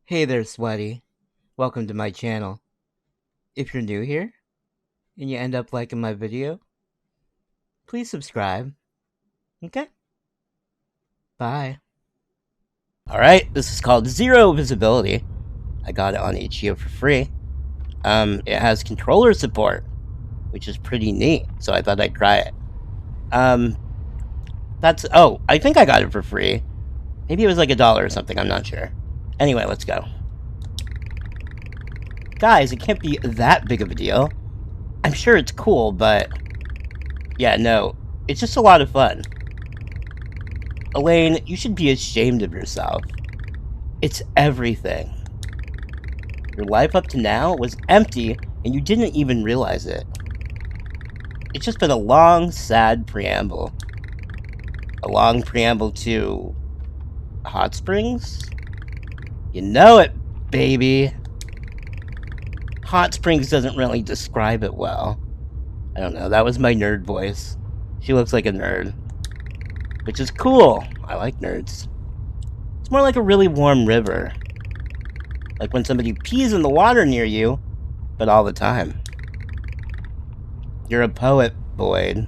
Hey there, Sweaty. Welcome to my channel. If you're new here and you end up liking my video, please subscribe. Okay? Bye. Alright, this is called Zero Visibility. I got it on itch.io for free. It has controller support, which is pretty neat, so I thought I'd try it. I think I got it for free. Maybe it was like $1 or something, I'm not sure. Anyway, let's go. Guys, it can't be that big of a deal. I'm sure it's cool, but yeah, no, it's just a lot of fun. Elaine, you should be ashamed of yourself. It's everything. Your life up to now was empty, and you didn't even realize it. It's just been a long, sad preamble. A long preamble to Hot Springs? You know it, baby. Hot Springs doesn't really describe it well. I don't know, that was my nerd voice. She looks like a nerd. Which is cool. I like nerds. It's more like a really warm river. Like when somebody pees in the water near you, but all the time. You're a poet, Boyd.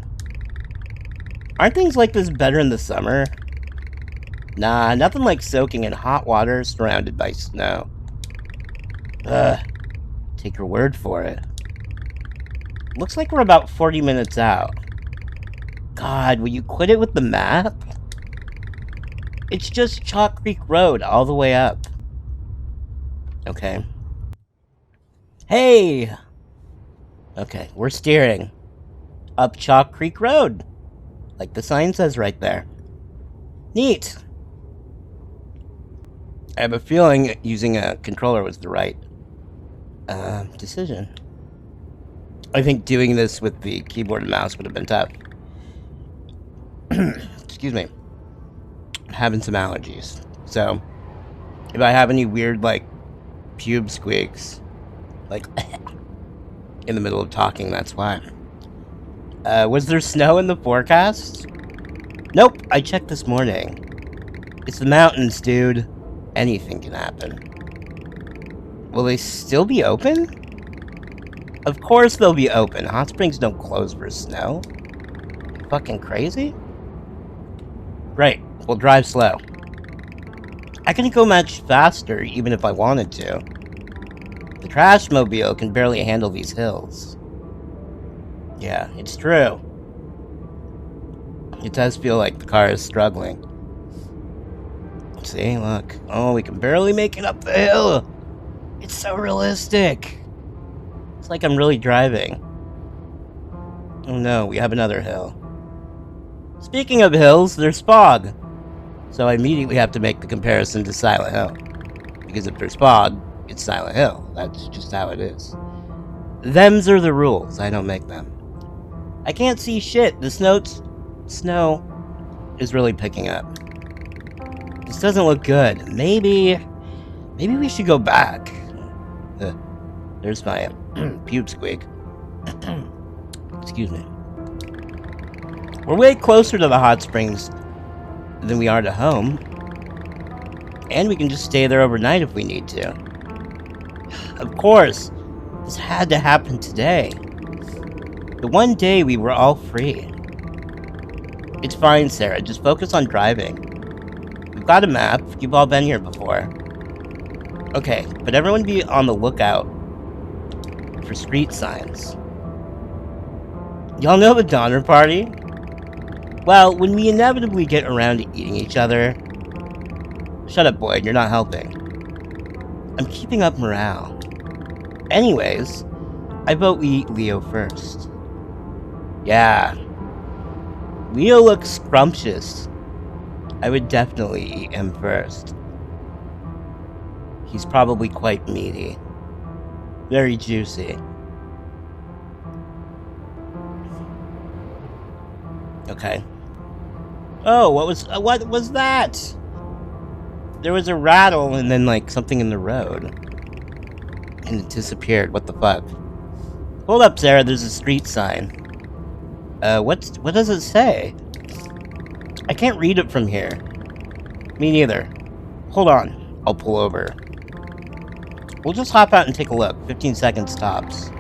Aren't things like this better in the summer? Nah, nothing like soaking in hot water surrounded by snow. Ugh. Take your word for it. Looks like we're about 40 minutes out. God, will you quit it with the map? It's just Chalk Creek Road all the way up. Okay. Hey! Okay, we're steering up Chalk Creek Road. Like the sign says right there. Neat! I have a feeling using a controller was the right decision. I think doing this with the keyboard and mouse would have been tough. Excuse me. I'm having some allergies. So, if I have any weird, like, pube squeaks, like, in the middle of talking, that's why. Was there snow in the forecast? Nope, I checked this morning. It's the mountains, dude. Anything can happen. Will they still be open? Of course they'll be open. Hot Springs don't close for snow. You fucking crazy? Right, we'll drive slow. I can go much faster even if I wanted to. The trash mobile can barely handle these hills. Yeah, it's true. It does feel like the car is struggling. See, look. Oh, we can barely make it up the hill. It's so realistic. It's like I'm really driving. Oh no, we have another hill. Speaking of hills, there's fog. So I immediately have to make the comparison to Silent Hill. Because if there's fog, it's Silent Hill. That's just how it is. Them's are the rules. I don't make them. I can't see shit. The snow is really picking up. This doesn't look good. Maybe we should go back. There's my pube squeak. Excuse me. We're way closer to the hot springs than we are to home. And we can just stay there overnight if we need to. Of course, this had to happen today. The one day we were all free. It's fine, Sarah. Just focus on driving. We've got a map. You've all been here before. Okay, but everyone be on the lookout for street signs. Y'all know the Donner Party? Well, when we inevitably get around to eating each other... Shut up, Boyd, you're not helping. I'm keeping up morale. Anyways, I vote we eat Leo first. Yeah. Leo looks scrumptious. I would definitely eat him first. He's probably quite meaty. Very juicy. Okay. Oh, what was that? There was a rattle and then like something in the road. And it disappeared. What the fuck? Hold up, Sarah, there's a street sign. What does it say? I can't read it from here. Me neither. Hold on. I'll pull over. We'll just hop out and take a look. 15 seconds tops.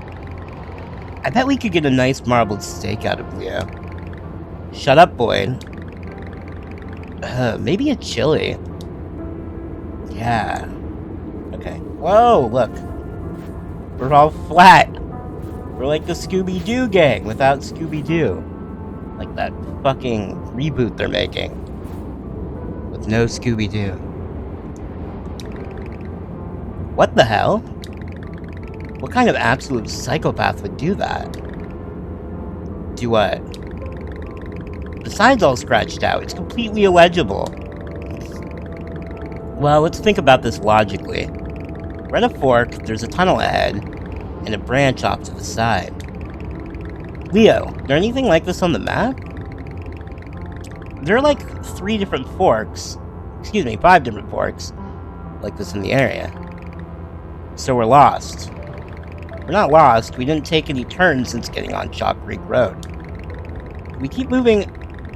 I bet we could get a nice marbled steak out of Leo. Shut up, Boyd. Maybe a chili. Yeah. Okay. Whoa, look. We're all flat. We're like the Scooby-Doo gang without Scooby-Doo. Like that fucking reboot they're making. With no Scooby-Doo. What the hell? What kind of absolute psychopath would do that? Do what? The sign's all scratched out. It's completely illegible. Well, let's think about this logically. We're at a fork, there's a tunnel ahead, and a branch off to the side. Leo, is there anything like this on the map? There are like 5 different forks like this in the area. So we're lost. We're not lost, we didn't take any turns since getting on Chalk Creek Road. If we keep moving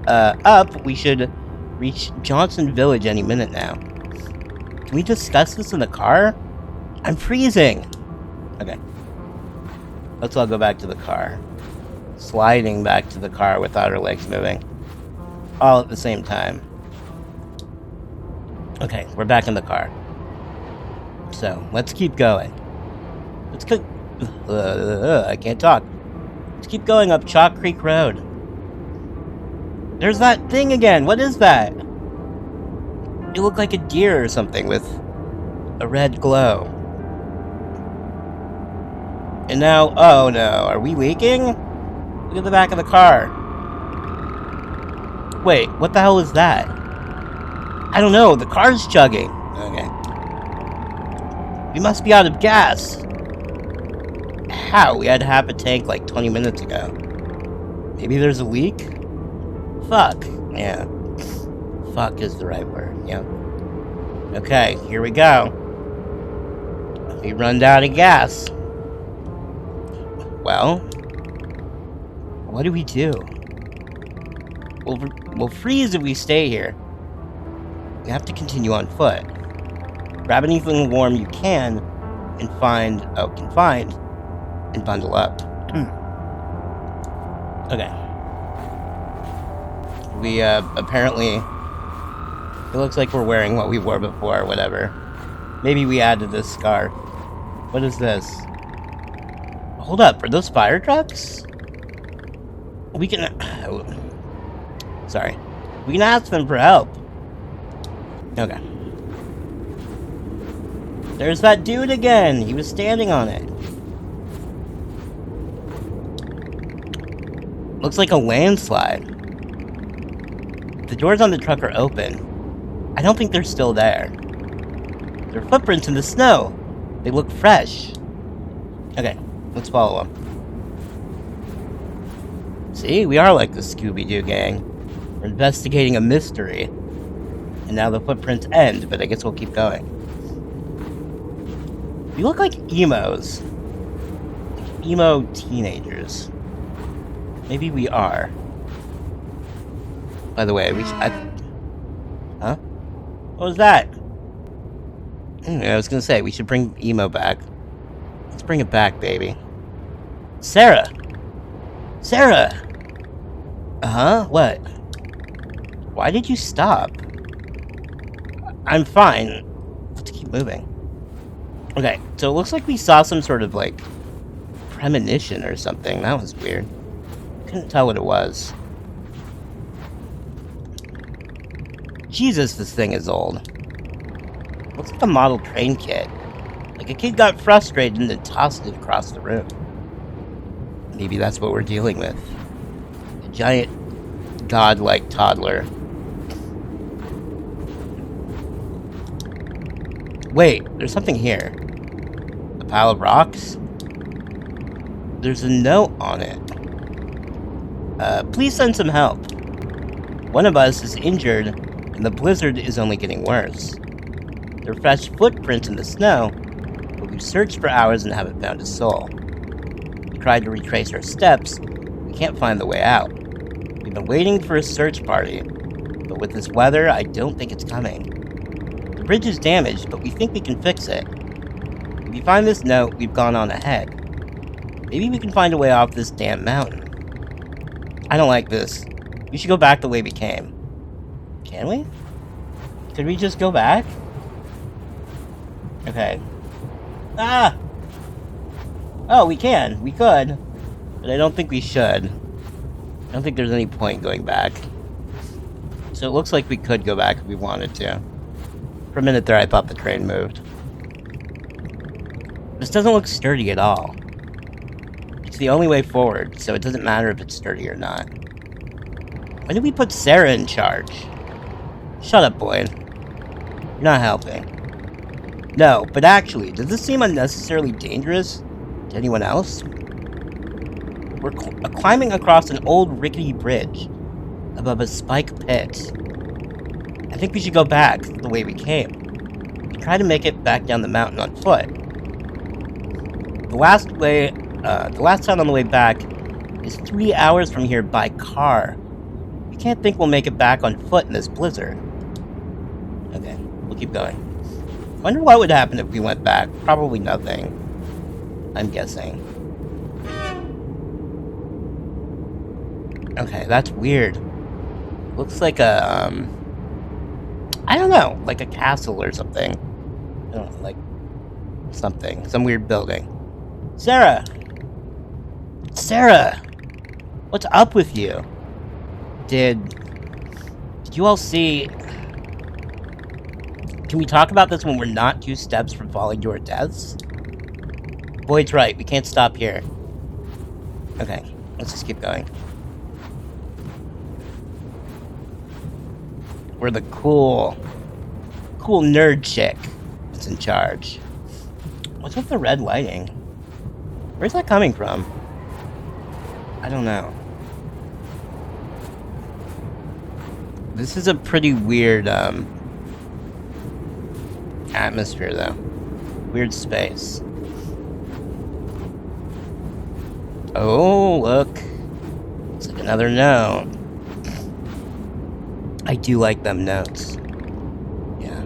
up, we should reach Johnson Village any minute now. Can we discuss this in the car? I'm freezing! Okay. Let's all go back to the car. Sliding back to the car without our legs moving. All at the same time. Okay, we're back in the car. So, let's keep going. Let's go... I can't talk. Let's keep going up Chalk Creek Road. There's that thing again! What is that? It looked like a deer or something with a red glow. And now... Oh no, are we leaking? Look at the back of the car. Wait, what the hell is that? I don't know, the car's chugging. Okay. We must be out of gas. How? We had half a tank like 20 minutes ago. Maybe there's a leak? Fuck. Yeah. Fuck is the right word. Yeah. Okay, here we go. We run out of gas. Well, what do we do? We'll freeze if we stay here. We have to continue on foot. Grab anything warm you can and find, and bundle up. Okay. We, apparently, it looks like we're wearing what we wore before, whatever. Maybe we added this scarf. What is this? Hold up, are those fire trucks? We can... Sorry. We can ask them for help. Okay. There's that dude again! He was standing on it. Looks like a landslide. The doors on the truck are open. I don't think they're still there. There are footprints in the snow. They look fresh. Okay, let's follow them. See, we are like the Scooby-Doo gang. We're investigating a mystery. And now the footprints end, but I guess we'll keep going. We look like emos. Like emo teenagers. Maybe we are. By the way, huh? What was that? I was gonna say, we should bring emo back. Let's bring it back, baby. Sarah! Sarah! Uh-huh? What? Why did you stop? I'm fine. Let's keep moving. Okay, so it looks like we saw some sort of, like, premonition or something. That was weird. Couldn't tell what it was. Jesus, this thing is old. Looks like a model train kit. Like a kid got frustrated and then tossed it across the room. Maybe that's what we're dealing with. A giant, godlike toddler. Wait, there's something here. A pile of rocks? There's a note on it. Please send some help. One of us is injured, and the blizzard is only getting worse. There are fresh footprints in the snow, but we've searched for hours and haven't found a soul. We tried to retrace our steps, we can't find the way out. We've been waiting for a search party, but with this weather, I don't think it's coming. The bridge is damaged, but we think we can fix it. If you find this note, we've gone on ahead. Maybe we can find a way off this damn mountain. I don't like this. We should go back the way we came. Can we? Could we just go back? Okay. Ah! Oh, we can. We could. But I don't think we should. I don't think there's any point going back. So it looks like we could go back if we wanted to. For a minute there, I thought the train moved. This doesn't look sturdy at all. It's the only way forward, so it doesn't matter if it's sturdy or not. When did we put Sarah in charge? Shut up, Boyd. You're not helping. No, but actually, does this seem unnecessarily dangerous to anyone else? We're climbing across an old rickety bridge above a spike pit. I think we should go back the way we came. Try to make it back down the mountain on foot. The last town on the way back is 3 hours from here by car. We can't think we'll make it back on foot in this blizzard. Okay, we'll keep going. Wonder what would happen if we went back. Probably nothing. I'm guessing. Okay, that's weird. Looks like a, I don't know, like a castle or something. I don't know, like something. Some weird building. Sarah! Sarah! What's up with you? Did you all see... Can we talk about this when we're not 2 steps from falling to our deaths? Boyd's right, we can't stop here. Okay, let's just keep going. We're the cool nerd chick that's in charge. What's with the red lighting? Where's that coming from? I don't know. This is a pretty weird, atmosphere, though. Weird space. Oh, look. It's like another note. I do like them notes. Yeah.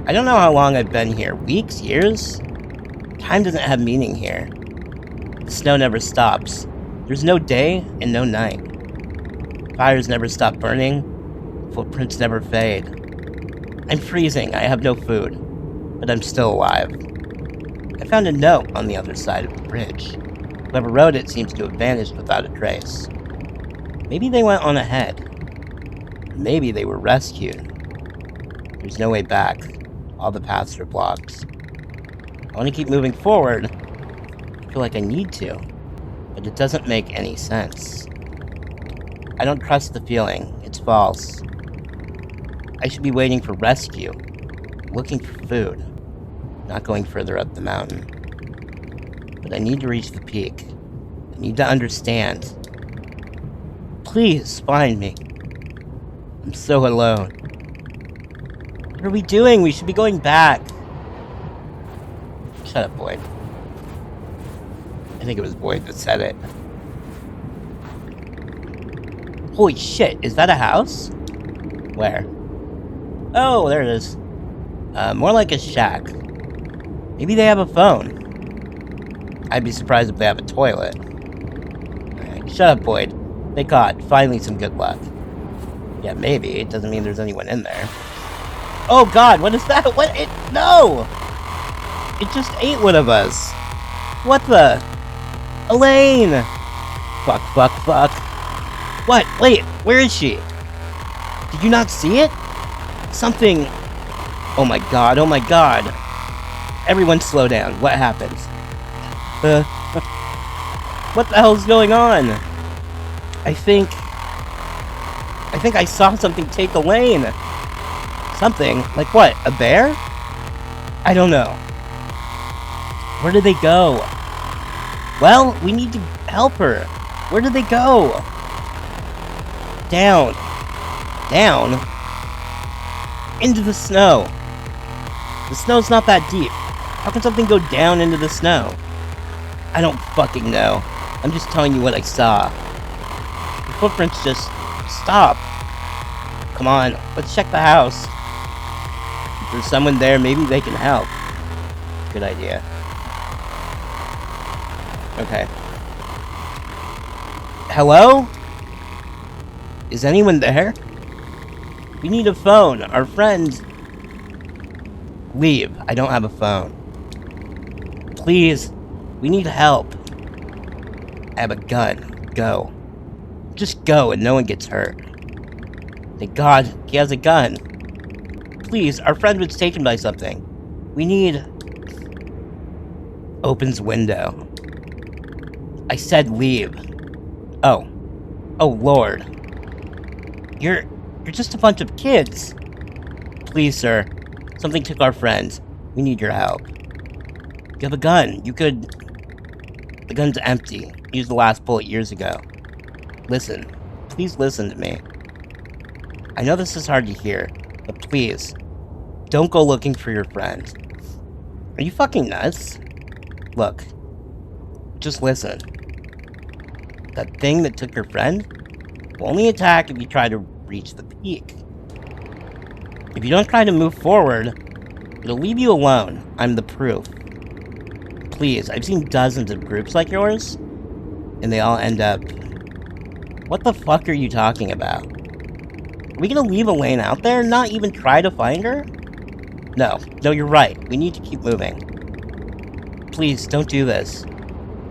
I don't know how long I've been here. Weeks? Years? Time doesn't have meaning here. The snow never stops. There's no day and no night. Fires never stop burning. Footprints never fade. I'm freezing. I have no food. But I'm still alive. I found a note on the other side of the bridge. Whoever wrote it seems to have vanished without a trace. Maybe they went on ahead. Maybe they were rescued. There's no way back. All the paths are blocked. I want to keep moving forward. I feel like I need to. But it doesn't make any sense. I don't trust the feeling. It's false. I should be waiting for rescue. Looking for food. Not going further up the mountain. But I need to reach the peak. I need to understand. Please find me. I'm so alone. What are we doing? We should be going back. Shut up, Boyd. I think it was Boyd that said it. Holy shit, is that a house? Where? Oh, there it is. More like a shack. Maybe they have a phone. I'd be surprised if they have a toilet. Alright, shut up, Boyd. Thank God, finally some good luck. Yeah, maybe. It doesn't mean there's anyone in there. Oh God, what is that? What? No! It just ate one of us. What the? Elaine! Fuck, fuck, fuck. What? Wait, where is she? Did you not see it? Something... Oh my God, oh my God. Everyone slow down. What happened? What the hell's going on? I think I saw something take Elaine. Something? Like what? A bear? I don't know. Where did they go? Well, we need to help her. Where did they go? Down. Down? Into the snow. The snow's not that deep. How can something go down into the snow? I don't fucking know. I'm just telling you what I saw. The footprints just stop. Come on, let's check the house. If there's someone there, maybe they can help. Good idea. Okay. Hello? Is anyone there? We need a phone. Our friend... Leave. I don't have a phone. Please. We need help. I have a gun. Go. Just go and no one gets hurt. Thank God, he has a gun. Please, our friend was taken by something. We need... Opens window. I said leave. Oh. Oh, Lord. You're just a bunch of kids. Please, sir. Something took our friends. We need your help. You have a gun. You could... The gun's empty. Used the last bullet years ago. Listen. Please listen to me. I know this is hard to hear, but please, don't go looking for your friend. Are you fucking nuts? Look. Just listen. That thing that took your friend will only attack if you try to reach the peak. If you don't try to move forward, it'll leave you alone. I'm the proof. Please, I've seen dozens of groups like yours, and they all end up... What the fuck are you talking about? Are we gonna leave Elaine out there and not even try to find her? No, you're right. We need to keep moving. Please, don't do this.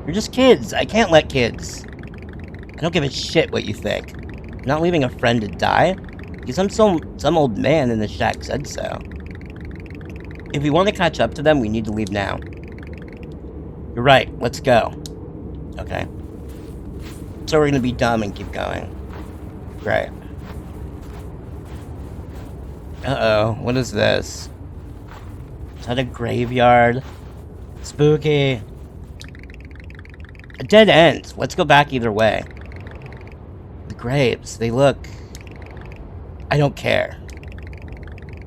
You're just kids. I can't let kids. I don't give a shit what you think. I'm not leaving a friend to die, because some old man in the shack said so. If we want to catch up to them, we need to leave now. You're right. Let's go. Okay. So we're gonna be dumb and keep going. Great. Uh-oh. What is this? Is that a graveyard? Spooky. A dead end. Let's go back either way. The graves. They look... I don't care.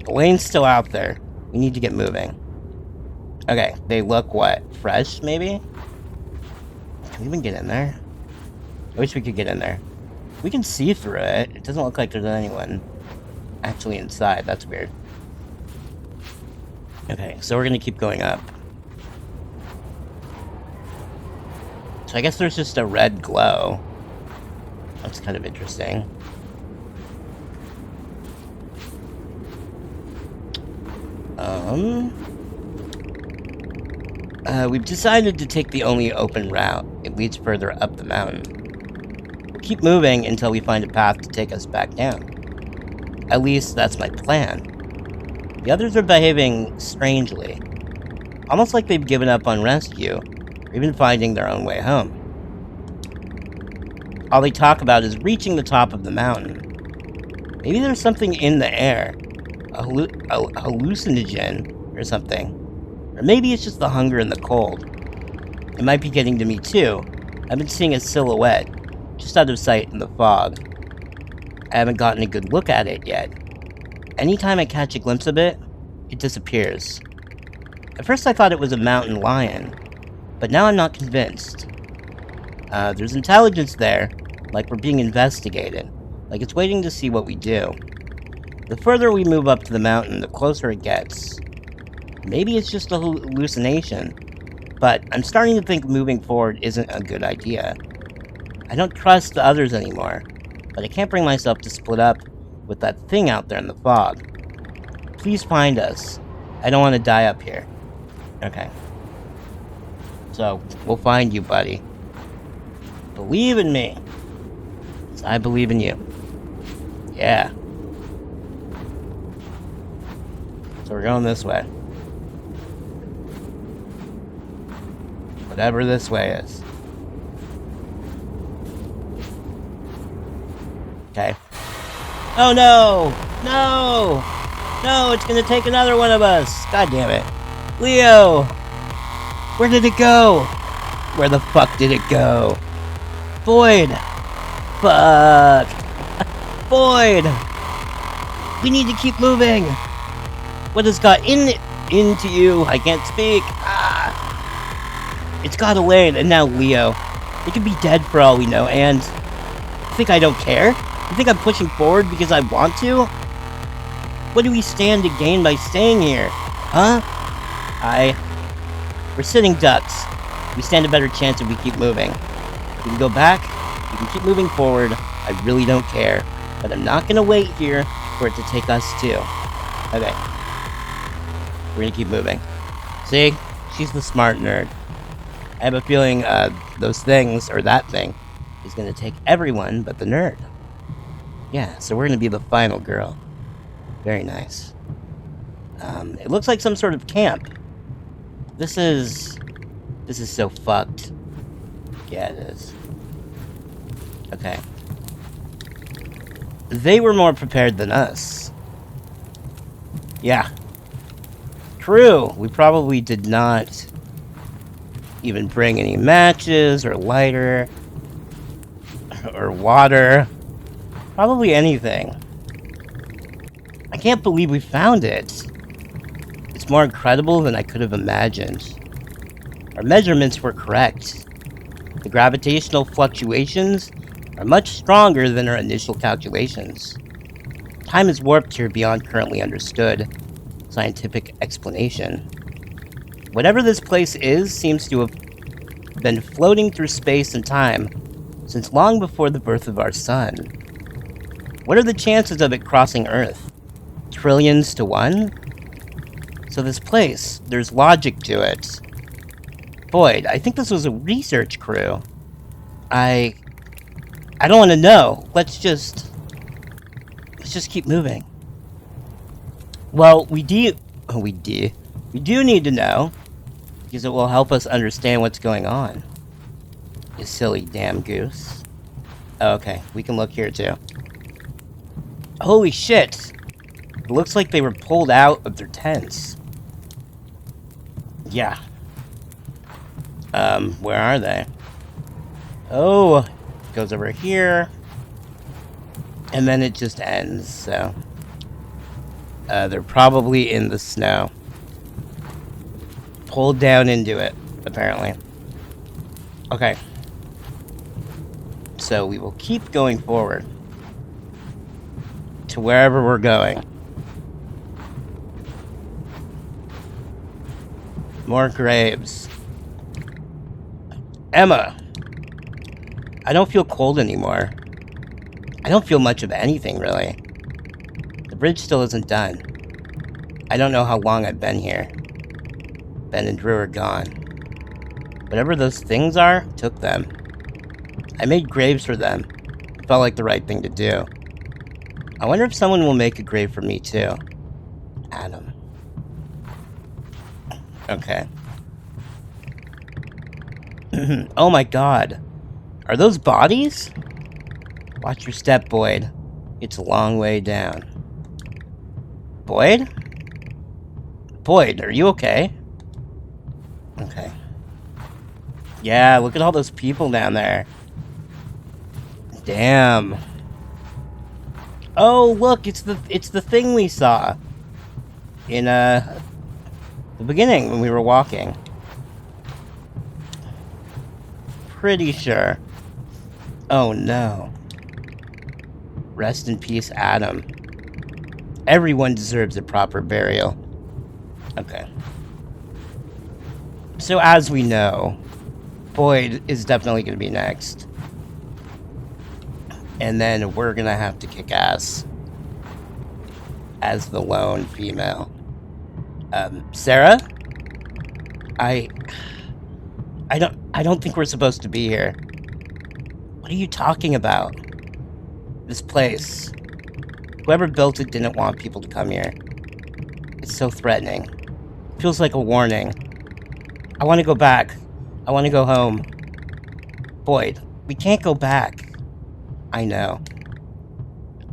Elaine's still out there. We need to get moving. Okay. They look what? Fresh, maybe? Can we even get in there? I wish we could get in there. We can see through it. It doesn't look like there's anyone actually inside. That's weird. Okay, so we're gonna keep going up. So I guess there's just a red glow. That's kind of interesting. We've decided to take the only open route. It leads further up the mountain. We'll keep moving until we find a path to take us back down. At least, that's my plan. The others are behaving strangely. Almost like they've given up on rescue, or even finding their own way home. All they talk about is reaching the top of the mountain. Maybe there's something in the air. A hallucinogen, or something. Or maybe it's just the hunger and the cold. It might be getting to me too. I've been seeing a silhouette, just out of sight in the fog. I haven't gotten a good look at it yet. Anytime I catch a glimpse of it, it disappears. At first I thought it was a mountain lion, but now I'm not convinced. There's intelligence there, like we're being investigated, like it's waiting to see what we do. The further we move up to the mountain, the closer it gets. Maybe it's just a hallucination, but I'm starting to think moving forward isn't a good idea. I don't trust the others anymore, but I can't bring myself to split up with that thing out there in the fog. Please find us. I don't want to die up here. Okay. So, we'll find you, buddy. Believe in me. 'Cause I believe in you. Yeah. So we're going this way. Whatever this way is. Okay. Oh no! No! No, it's gonna take another one of us! God damn it. Leo! Where did it go? Where the fuck did it go? Boyd! Fuck! Boyd! We need to keep moving! What has got into you? I can't speak. Ah! It's got Elaine, and now Leo. They could be dead for all we know, and... You think I don't care? You think I'm pushing forward because I want to? What do we stand to gain by staying here? Huh? We're sitting ducks. We stand a better chance if we keep moving. If we can go back, we can keep moving forward. I really don't care. But I'm not gonna wait here for it to take us too. Okay. We're gonna keep moving. See? She's the smart nerd. I have a feeling those things, or that thing, is gonna take everyone but the nerd. Yeah, so we're gonna be the final girl. Very nice. It looks like some sort of camp. This is so fucked. Yeah, it is. Okay. They were more prepared than us. Yeah. True. We probably did not even bring any matches or lighter or water. Probably anything. I can't believe we found it. It's more incredible than I could have imagined. Our measurements were correct. The gravitational fluctuations are much stronger than our initial calculations. Time is warped here beyond currently understood scientific explanation. Whatever this place is seems to have been floating through space and time since long before the birth of our sun. What are the chances of it crossing Earth? Trillions to 1? So this place, there's logic to it. Boyd, I think this was a research crew. I don't want to know. Let's just keep moving. Well, we do need to know, because it will help us understand what's going on. You silly damn goose. Okay, we can look here too. Holy shit! It looks like they were pulled out of their tents. Yeah. Where are they? Oh, it goes over here. And then it just ends, so... they're probably in the snow. Pulled down into it, apparently. Okay. So we will keep going forward. To wherever we're going. More graves. Emma! I don't feel cold anymore. I don't feel much of anything, really. The bridge still isn't done. I don't know how long I've been here. Ben and Drew are gone. Whatever those things are, took them. I made graves for them. It felt like the right thing to do. I wonder if someone will make a grave for me, too. Adam. Okay. Oh my god. Are those bodies? Watch your step, Boyd. It's a long way down. Boyd? Boyd, are you okay? Okay. Yeah, look at all those people down there. Damn. Oh, look, it's the thing we saw in the beginning when we were walking. Pretty sure. Oh no. Rest in peace, Adam. Everyone deserves a proper burial. Okay. So as we know, Boyd is definitely going to be next. And then we're going to have to kick ass as the lone female. Sarah? I don't think we're supposed to be here. What are you talking about? This place. Whoever built it didn't want people to come here. It's so threatening. Feels like a warning. I want to go back. I want to go home. Boyd, we can't go back. I know.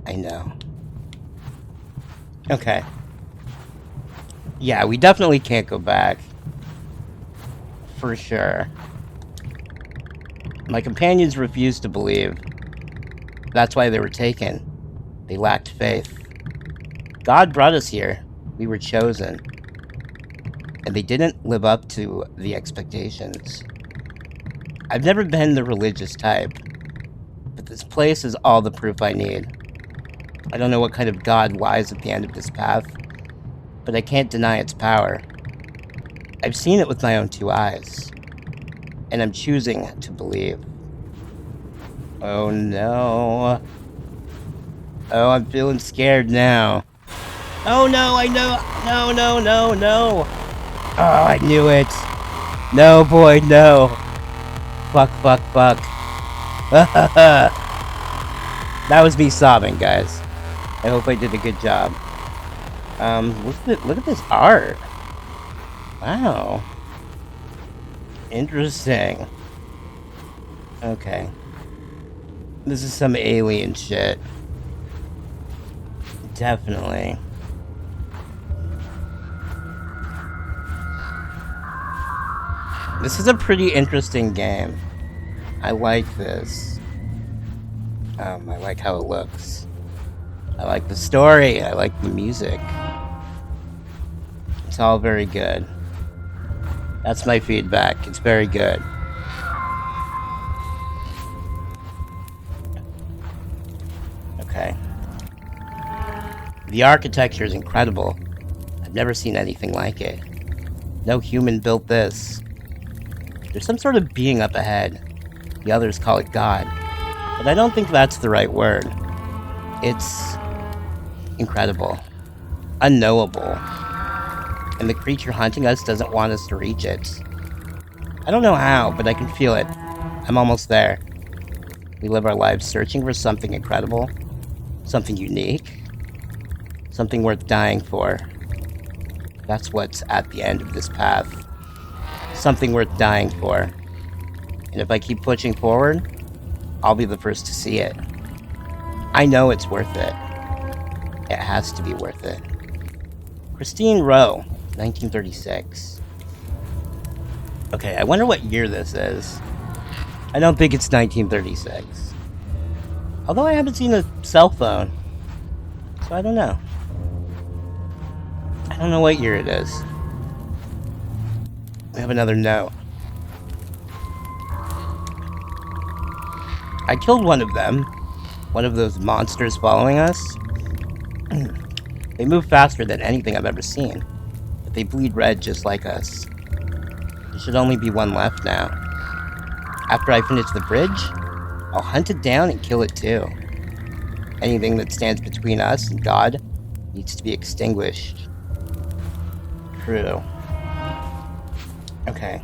I know. Okay. Yeah, we definitely can't go back. For sure. My companions refused to believe. That's why they were taken. They lacked faith. God brought us here. We were chosen. And they didn't live up to the expectations. I've never been the religious type, but this place is all the proof I need. I don't know what kind of God lies at the end of this path, but I can't deny its power. I've seen it with my own two eyes. And I'm choosing to believe. Oh no. Oh, I'm feeling scared now. Oh no, I know. No, no, no, no. Oh, I knew it. No, boy, no. Fuck, fuck, fuck. That was me sobbing, guys. I hope I did a good job. Look at this art. Wow. Interesting. Okay. This is some alien shit. Definitely. This is a pretty interesting game. I like this. I like how it looks. I like the story. I like the music. It's all very good. That's my feedback. It's very good. Okay. The architecture is incredible. I've never seen anything like it. No human built this. There's some sort of being up ahead. The others call it God. But I don't think that's the right word. It's incredible. Unknowable. And the creature hunting us doesn't want us to reach it. I don't know how, but I can feel it. I'm almost there. We live our lives searching for something incredible, something unique, something worth dying for. That's what's at the end of this path. Something worth dying for. And if I keep pushing forward, I'll be the first to see it. I know it's worth it. It has to be worth it. Christine Rowe, 1936. Okay, I wonder what year this is. I don't think it's 1936. Although I haven't seen a cell phone. So I don't know. I don't know what year it is. We have another note. I killed one of them. One of those monsters following us. They move faster than anything I've ever seen. But they bleed red just like us. There should only be one left now. After I finish the bridge, I'll hunt it down and kill it too. Anything that stands between us and God needs to be extinguished. True. Okay.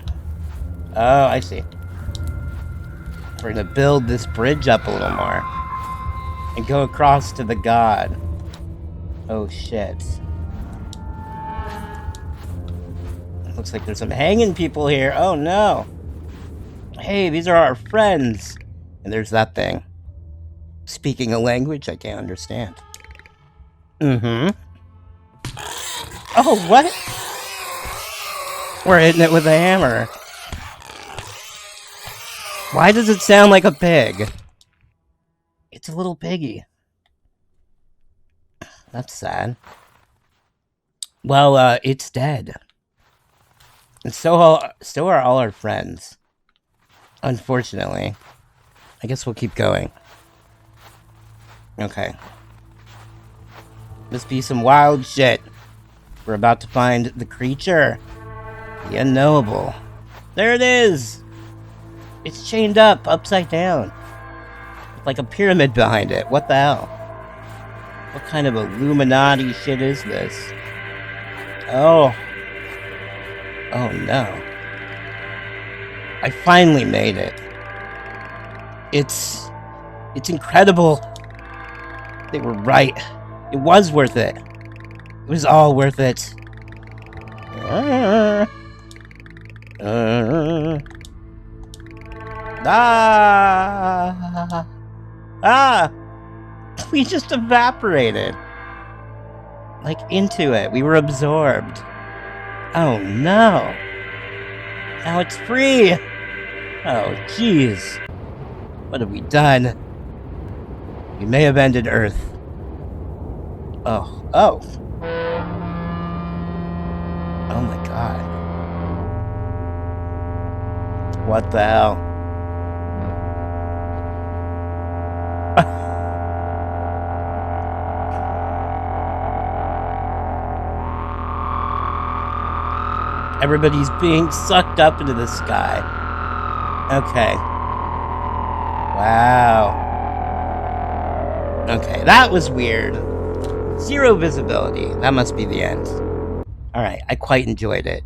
Oh, I see. We're gonna build this bridge up a little more. And go across to the God. Oh shit. Looks like there's some hanging people here. Oh no. Hey, these are our friends. And there's that thing. Speaking a language I can't understand. Mm-hmm. Oh, what? We're hitting it with a hammer. Why does it sound like a pig? It's a little piggy. That's sad. Well, it's dead. And so are all our friends. Unfortunately. I guess we'll keep going. Okay. Must be some wild shit. We're about to find the creature. The unknowable. There it is! It's chained up, upside down. With like a pyramid behind it. What the hell? What kind of Illuminati shit is this? Oh. Oh no. I finally made it. It's incredible. They were right. It was worth it. It was all worth it. We just evaporated. Like into it. We were absorbed. Oh no. Now it's free. Oh jeez. What have we done? We may have ended Earth. Oh. Oh. Oh my god. What the hell? Everybody's being sucked up into the sky. Okay. Wow. Okay, that was weird. 0 visibility. That must be the end. Alright, I quite enjoyed it.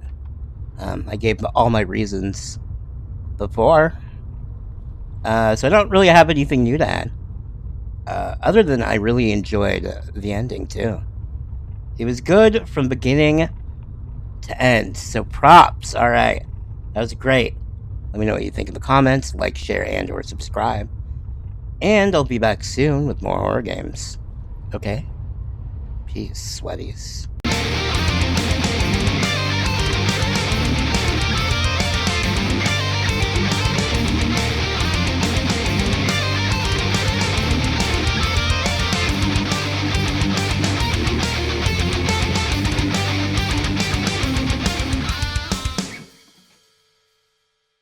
I gave all my reasons before. So I don't really have anything new to add. Other than I really enjoyed the ending, too. It was good from beginning to end. So props. Alright. That was great. Let me know what you think in the comments. Like, share, and or subscribe. And I'll be back soon with more horror games. Okay? Peace, sweaties.